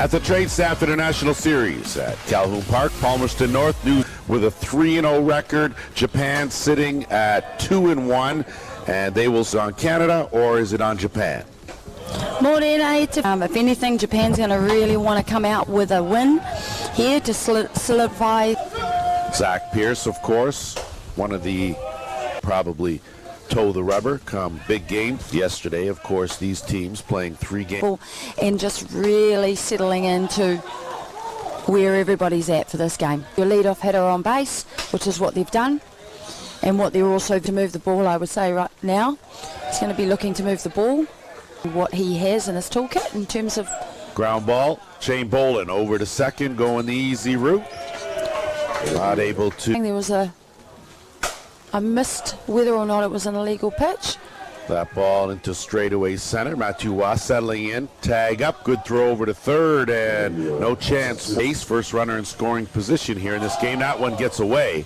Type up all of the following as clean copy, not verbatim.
At the Trade Staff International Series at Calhoun Park, Palmerston North, new with a 3-0 record. Japan sitting at 2-1, and they will on Canada, or is it on Japan? More than 8. If anything, Japan's going to really want to come out with a win here to solidify. Zach Pierce, of course, one of the probably toe the rubber come big game. Yesterday, of course, these teams playing 3 games. And just really settling into where everybody's at for this game. Your lead-off hitter on base, which is what they've done. And what they're also to move the ball, I would say right now. He's going to be looking to move the ball. What he has in his toolkit in terms of... Ground ball, Shane Bolin over to second, going the easy route. Not able to... There was I missed whether or not it was an illegal pitch. That ball into straightaway center. Matthew Waugh settling in. Tag up. Good throw over to third. And no chance. Ace, first runner in scoring position here in this game. That one gets away.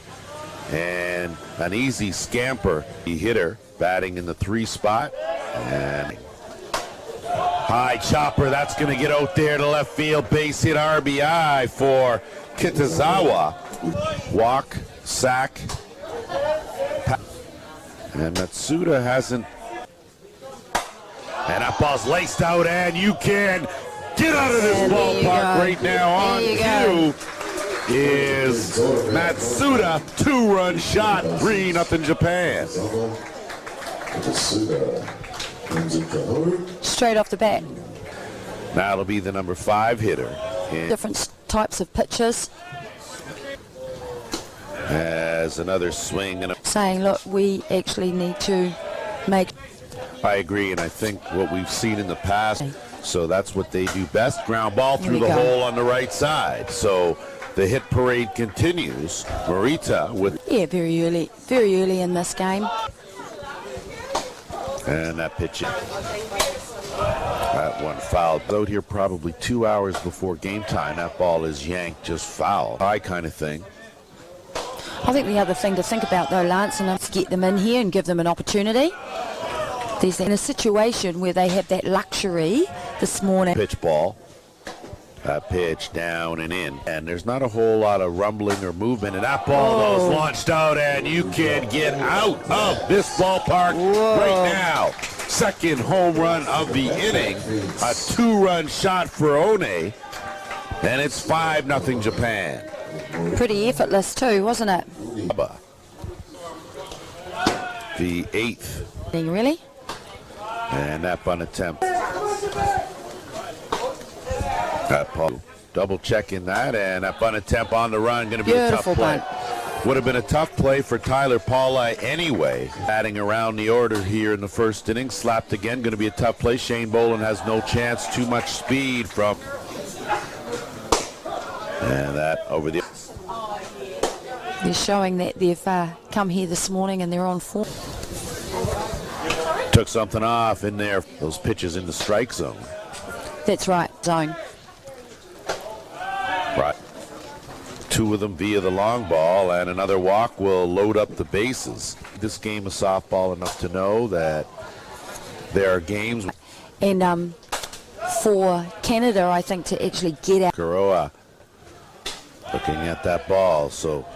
And an easy scamper. The hitter batting in the 3 spot. And high chopper. That's going to get out there to left field. Base hit RBI for Kitazawa. Walk, sack. And Matsuda hasn't. And that ball's laced out, and you can get out of this ballpark right now. On cue is Matsuda, 2-run shot, 3-0 Japan. Straight off the bat. That'll be the number 5 hitter. Different types of pitches. As another swing and saying, look, we actually need to make... I agree, and I think what we've seen in the past, so that's what they do best. Ground ball through the hole on the right side. So the hit parade continues. Morita with... Yeah, very early in this game. And that pitch, that one fouled. Out here probably 2 hours before game time. That ball is yanked just foul. High kind of thing. I think the other thing to think about, though, Lance, and to get them in here and give them an opportunity. There's in a situation where they have that luxury this morning. Pitch ball. That pitch down and in. And there's not a whole lot of rumbling or movement. And that ball is launched out, and you can get out of this ballpark right now. Second home run of the inning. A 2-run shot for One. And it's 5-0 Japan. Pretty effortless too, wasn't it? The 8th. Really? And that bunt attempt. That ball. Double checking that, and that bunt attempt on the run. Going to be Beautiful a tough play. Bunt. Would have been a tough play for Tyler Paula anyway. Batting around the order here in the first inning. Slapped again. Going to be a tough play. Shane Bolin has no chance. Too much speed from... And that over the... They're showing that they've come here this morning and they're on form. Took something off in there. Those pitches in the strike zone. That's right, zone. Right. 2 of them via the long ball, and another walk will load up the bases. This game is softball enough to know that there are games. And for Canada, I think, to actually get out. Kuroa looking at that ball, so...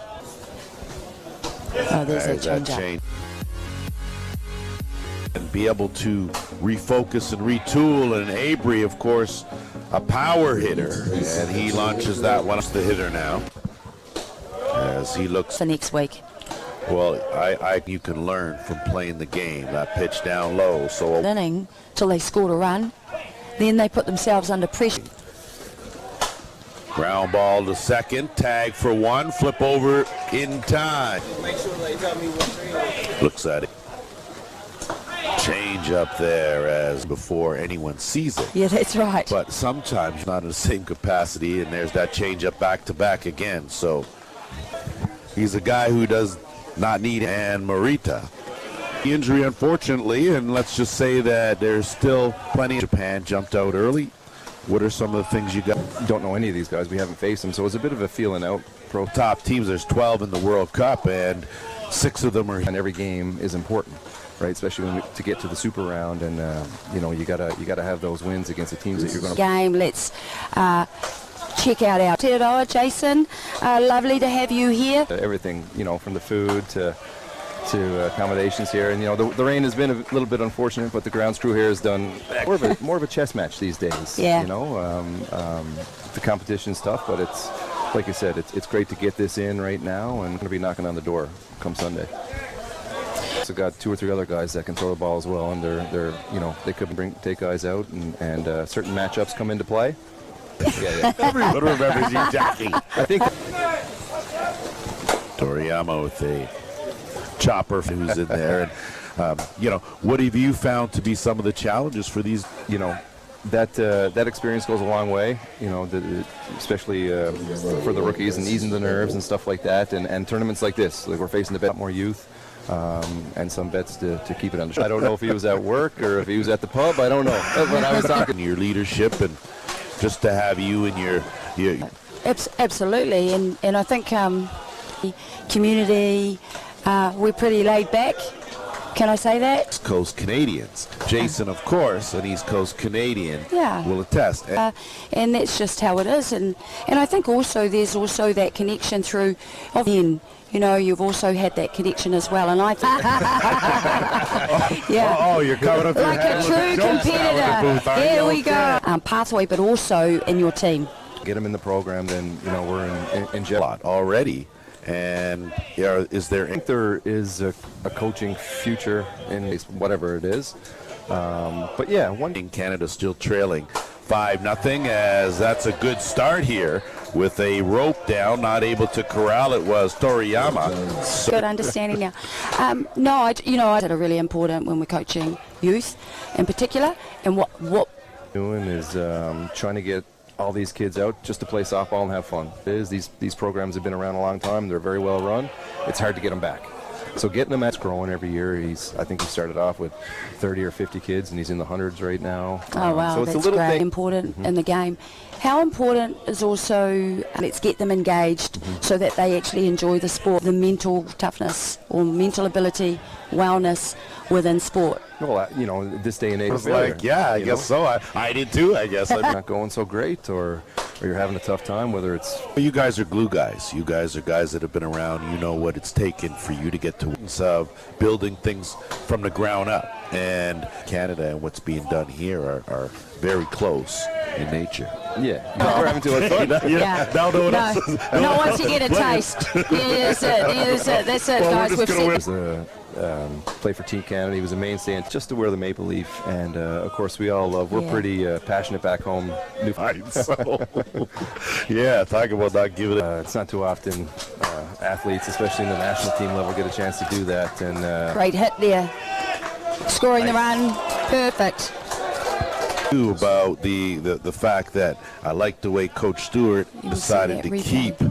Oh, there's that change. And be able to refocus and retool. And Avery, of course, a power hitter, and he launches that one. The hitter now, as he looks for next week. Well, you can learn from playing the game. That pitch down low, so inning till they scored a run, then they put themselves under pressure. Ground ball to second, tag for 1, flip over in time. Looks at it. Change up there as before anyone sees it. Yeah, that's right. But sometimes not in the same capacity, and there's that change up back to back again. So he's a guy who does not need. And Morita. Injury, unfortunately, and let's just say that there's still plenty. Japan jumped out early. What are some of the things you got? Don't know any of these guys. We haven't faced them, so it's a bit of a feeling out. Pro top teams, there's 12 in the World Cup, and 6 of them are. And every game is important. right? Especially to get to the super round, and you gotta have those wins against the teams that you're going to game. Let's check out our Aotearoa, Jason. Lovely to have you here. everything, from the food to accommodations here, and the rain has been a little bit unfortunate, but the grounds crew here has done more of a chess match these days. Yeah. The competition's tough, but it's like I said, it's great to get this in right now, and going to be knocking on the door come Sunday. Also got 2 or 3 other guys that can throw the ball as well, and they're they could take guys out, and certain matchups come into play. Yeah. Everyone remembers you, Jackie. I think Toriyama with a chopper who's in there, and what have you found to be some of the challenges for these? that experience goes a long way, especially for the rookies, and easing the nerves and stuff like that, and tournaments like this, like we're facing a bit more youth, and some bets to keep it under. I don't know if he was at work or if he was at the pub. I don't know. When I was talking Your leadership, and just to have you and your Absolutely, and I think community, we're pretty laid back. Can I say that? East Coast Canadians. Jason, of course, an East Coast Canadian, Yeah. will attest. And that's just how it is. And I think also there's also that connection through then. You've also had that connection as well. And I think, yeah. Oh, you're coming up Like a true competitor. There we go. Pathway, but also in your team. get them in the program, then we're in A jail. lot already. And is there I think there is a coaching future in whatever it is. But yeah, in Canada still trailing 5-0, as that's a good start here with a rope down, not able to corral it was Toriyama. Good understanding now. No, I that are really important when we're coaching youth in particular. And what doing is trying to get all these kids out just to play softball and have fun. These programs have been around a long time. They're very well run. It's hard to get them back. So getting them, that's growing every year. I think he started off with 30 or 50 kids, and he's in the hundreds right now. Oh wow, so it's that's a little great. thing. Important in the game. How important is also let's get them engaged so that they actually enjoy the sport, the mental toughness or mental ability, wellness within sport. Well, this day and age, It's like, yeah, I guess so. I did too, I guess. I'm not going so great, or you're having a tough time, whether it's You guys are glue guys. You guys are guys that have been around. You know what it's taken for you to get to of building things from the ground up. And Canada and what's being done here are very close in nature. we're having too much fun. Yeah. No, once you get a taste. Yeah, that's it. That's it, guys. We've seen Played for Team Canada. He was a mainstay, and just to wear the maple leaf. And of course, we all love. We're pretty passionate back home. So, yeah, talk about not giving it. It's not too often athletes, especially in the national team level, get a chance to do that. And great hit there. Scoring the run. Perfect. About the fact that I like the way Coach Stewart decided to keep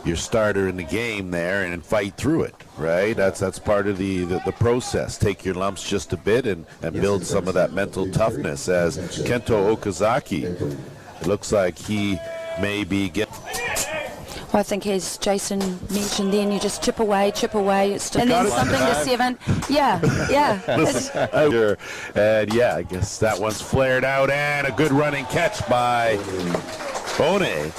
your starter in the game there and fight through it, right? That's part of the process. Take your lumps just a bit and build some of that mental toughness. As Kento Okazaki, it looks like he may be getting. I think, as Jason mentioned, then you just chip away, and then something to 7. Yeah. And yeah, I guess that one's flared out, and a good running catch by Bone.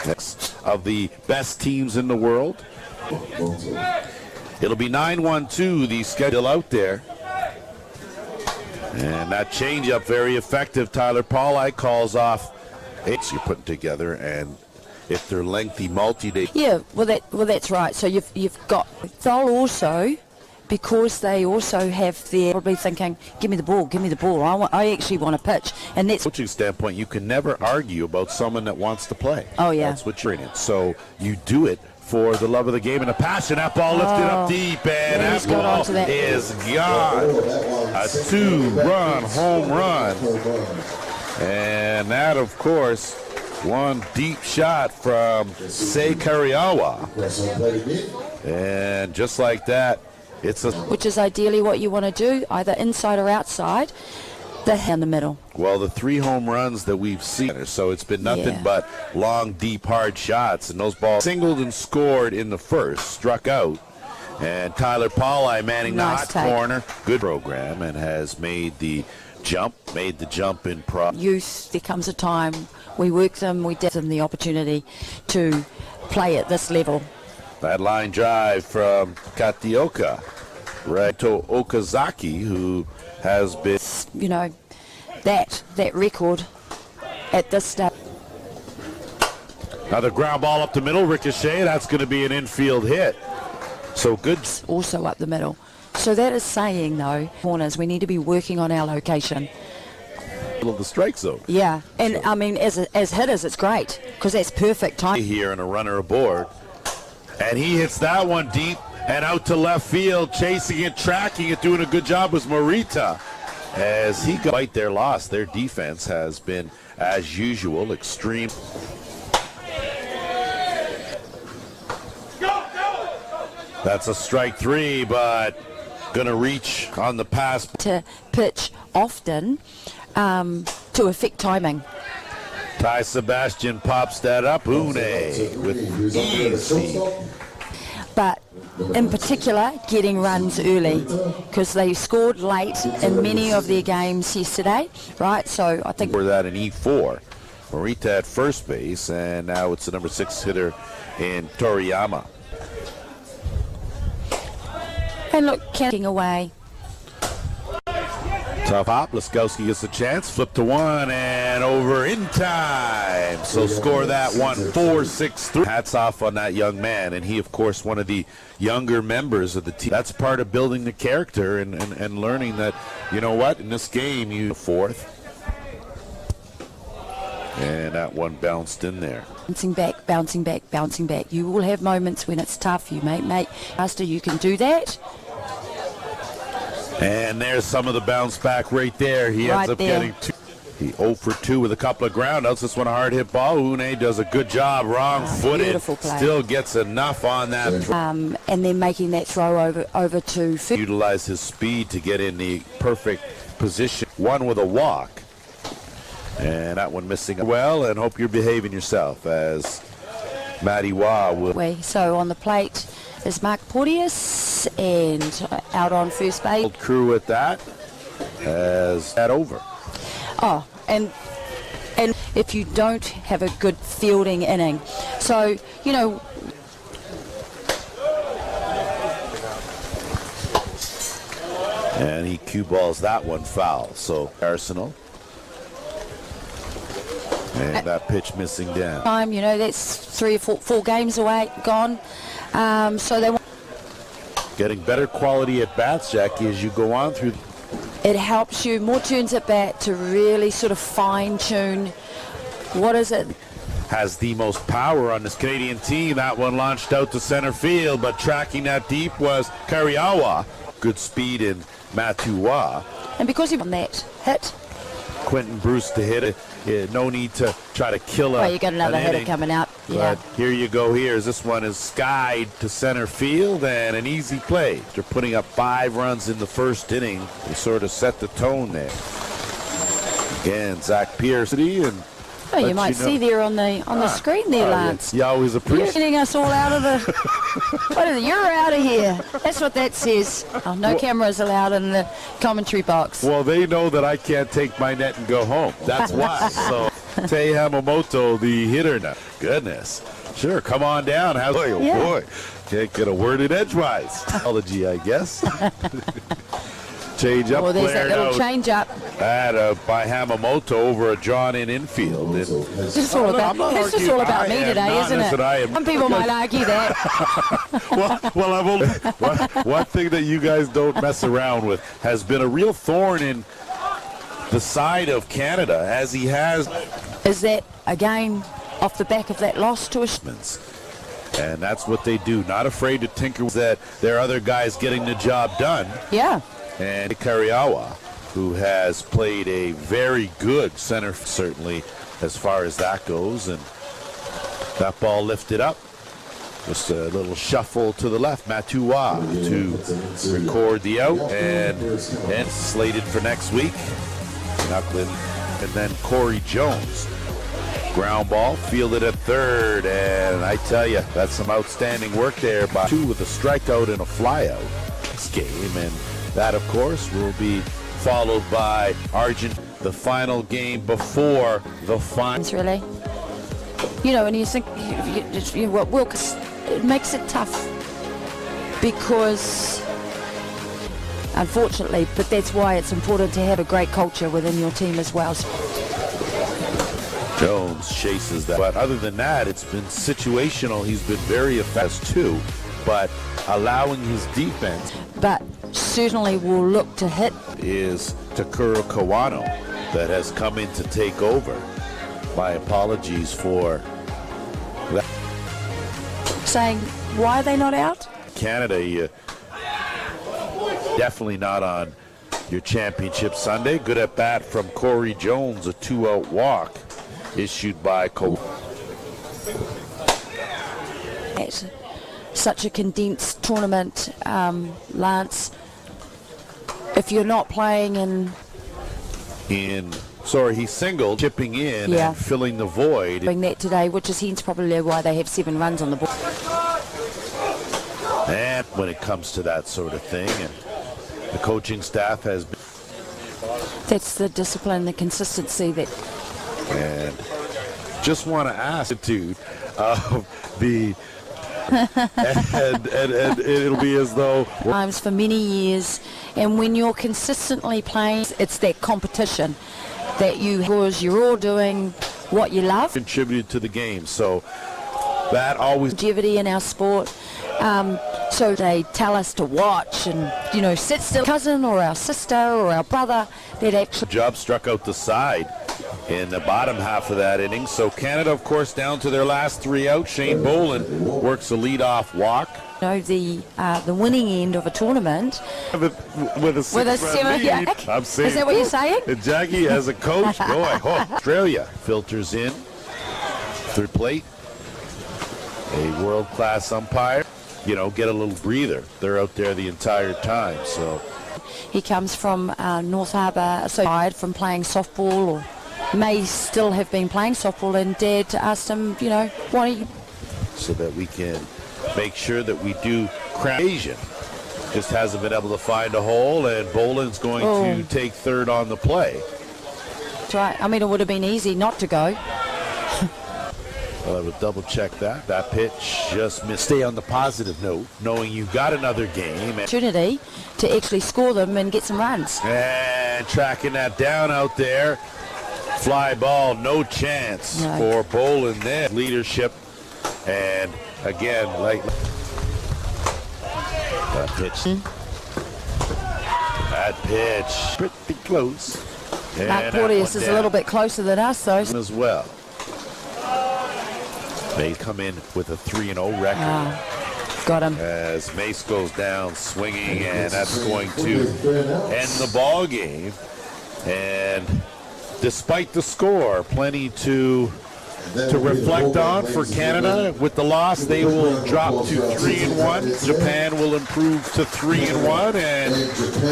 Next of the best teams in the world. It'll be 9-1-2, the schedule out there. And that changeup, very effective. Tyler Paulai calls off. You're putting together, and if they're lengthy multi-day. Yeah, well that's right. So you've got, they'll also, because they also have their, probably thinking, give me the ball, I actually want to pitch. And that's Coaching standpoint, you can never argue about someone that wants to play. Oh, yeah. That's what you're in it. So you do it for the love of the game, and a passion. That ball lifted up deep, and that ball is gone. A 2-run home run. And that, of course, one deep shot from Sei Kariawa. And just like that, which is ideally what you want to do, either inside or outside, in the middle. Well, the 3 home runs that we've seen, so it's been nothing but long, deep, hard shots, and those balls singled and scored in the first, struck out, And Tyler Paulai manning the Nice hot take. corner. Good program and has made the jump in pro. Youth, there comes a time we work them, we give them the opportunity to play at this level. That line drive from Katioka. Right to Okazaki, who has been... You know, that record at this stage. Another ground ball up the middle, ricochet. That's going to be an infield hit. So good. Also up the middle. So that is saying, though, corners, we need to be working on our location. Of the strike zone. Yeah, and I mean, as hitters, it's great because that's perfect time. Here and a runner aboard. And he hits that one deep and out to left field, chasing it, tracking it, doing a good job was Morita. As he got right their loss, their defense has been, as usual, extreme. That's a strike three, but gonna reach on the pass. To pitch often to affect timing. Ty Sebastian pops that up. Une with easy. But in particular, getting runs early because they scored late in many of their games yesterday, right? So I think For that in E4. Morita at first base, and now it's the number 6 hitter in Toriyama. and look, counting away. Tough hop. Laskowski gets a chance. Flip to one and over in time. So score that one 4-6-3. Hats off on that young man. And he, of course, one of the younger members of the team. That's part of building the character and learning that, you know what, in this game, you fourth. And that one bounced in there. Bouncing back, bouncing back, bouncing back. You will have moments when it's tough. You mate. Faster you can do that. And there's some of the bounce back right there. He ends Right up there. getting two. He 0 for 2 with a couple of groundouts. This one a hard hit ball. Une does a good job. Wrong footed. Beautiful play. Still gets enough on that. And then making that throw over to fifth. Utilize his speed to get in the perfect position. One with a walk. And that one missing well, and hope you're behaving yourself as Matty Wah will. So on the plate is Mark Porteous, and out on first base. Crew at that as that over. Oh, and if you don't have a good fielding inning, so you know. And he cue balls that one foul. So Arsenal. And that pitch missing down. Time, you know, that's 3 or 4 games away, gone. So they want. Getting better quality at bats, Jackie, as you go on through. It helps you more turns at bat to really sort of fine tune. What is it? Has the most power on this Canadian team. That one launched out to center field, but tracking that deep was Kariawa. Good speed in Matua. And because you've on that hit, Quentin Bruce to hit it. No need to try to kill you got another an hitter inning. coming out. Yeah. But here you go. This one is skied to center field and an easy play. They're putting up 5 runs in the first inning. They sort of set the tone there. Again, Zach Pierce and Oh, you might see there on the screen there, Lance. You always You're appreciate. getting us all out of the. What is it? You're out of here. That's what that says. Oh, no cameras allowed in the commentary box. Well, they know that I can't take my net and go home. That's why. So, Tei Hamamoto, the hitter now. Goodness. Sure, come on down. Boy, oh Yeah. boy. Can't get a word in edgewise. Apology, I guess. Change up, Well, there's that flared little out. change up. By Hamamoto over a drawn-in infield. It's just all about, that's just all about me today, isn't it? Some people might argue that. well, I've only one thing that you guys don't mess around with has been a real thorn in the side of Canada, as he has. Is that, again, off the back of that loss to a... And that's what they do. Not afraid to tinker with that. There are other guys getting the job done. Yeah. And Kariawa, who has played a very good center, certainly, as far as that goes. And that ball lifted up. Just a little shuffle to the left. Matua to record the out. And slated for next week. Nucklin. And then Corey Jones. Ground ball, fielded at third, and I tell you, that's some outstanding work there by two with a strikeout and a flyout. This game, and that, of course, will be followed by the final game before the final. Really, you know, and you think it makes it tough because, unfortunately, but that's why it's important to have a great culture within your team as well. Jones chases that, but other than that, it's been situational. He's been very effective too, but allowing his defense. But certainly will look to hit. Is Takuro Kawano that has come in to take over. My apologies for that. Saying, why are they not out? Canada, you definitely not on your championship Sunday. Good at bat from Corey Jones, a 2-out walk issued by Cole. At such a condensed tournament, Lance, if you're not playing he singled, chipping in and filling the void. Doing that today, which is hence probably why they have 7 runs on the board. And when it comes to that sort of thing, and the coaching staff has been. That's the discipline, the consistency that. And just want to ask attitude of the. and it'll be as though Times for many years, and when you're consistently playing, it's that competition that because you're all doing what you love. Contributed to the game, so that always Longevity in our sport. So they tell us to watch and, you know, sit still. Cousin or our sister or our brother that actually. Job struck out the side in the bottom half of that inning. So Canada, of course, down to their last 3 out. Shane Boland works a leadoff walk. You know, the winning end of a tournament. With a 6-run lead. I'm saying, is that what you're saying? And Jackie, as a coach, Australia filters in. Third plate. A world-class umpire. You know, get a little breather. They're out there the entire time, so. He comes from North Harbour, so tired from playing softball, or may still have been playing softball, and Dad asked him, you know, why don't you. So that we can make sure that we do crown Asian. Just hasn't been able to find a hole, and Boland's going to take third on the play. That's right. I mean, it would have been easy not to go. Well, I would double check that. That pitch just missed. Stay on the positive note, knowing you've got another game. Opportunity to actually score them and get some runs. And tracking that down out there. Fly ball, no chance for Boland there. Leadership. And again, like that pitch. That pitch. Pretty close. Mark Porteous is a little bit closer than us, though. As well. They come in with a 3-0 record. Got him. As Mace goes down swinging, and that's going to end the ball game. And despite the score, plenty to reflect on for Canada. With the loss, they will drop to 3-1. Japan will improve to 3-1, and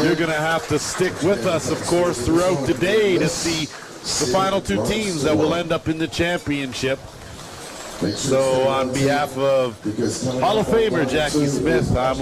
you're going to have to stick with us, of course, throughout the day to see the final 2 teams that will end up in the championship. So on behalf of Hall of Famer Jackie Smith, I'm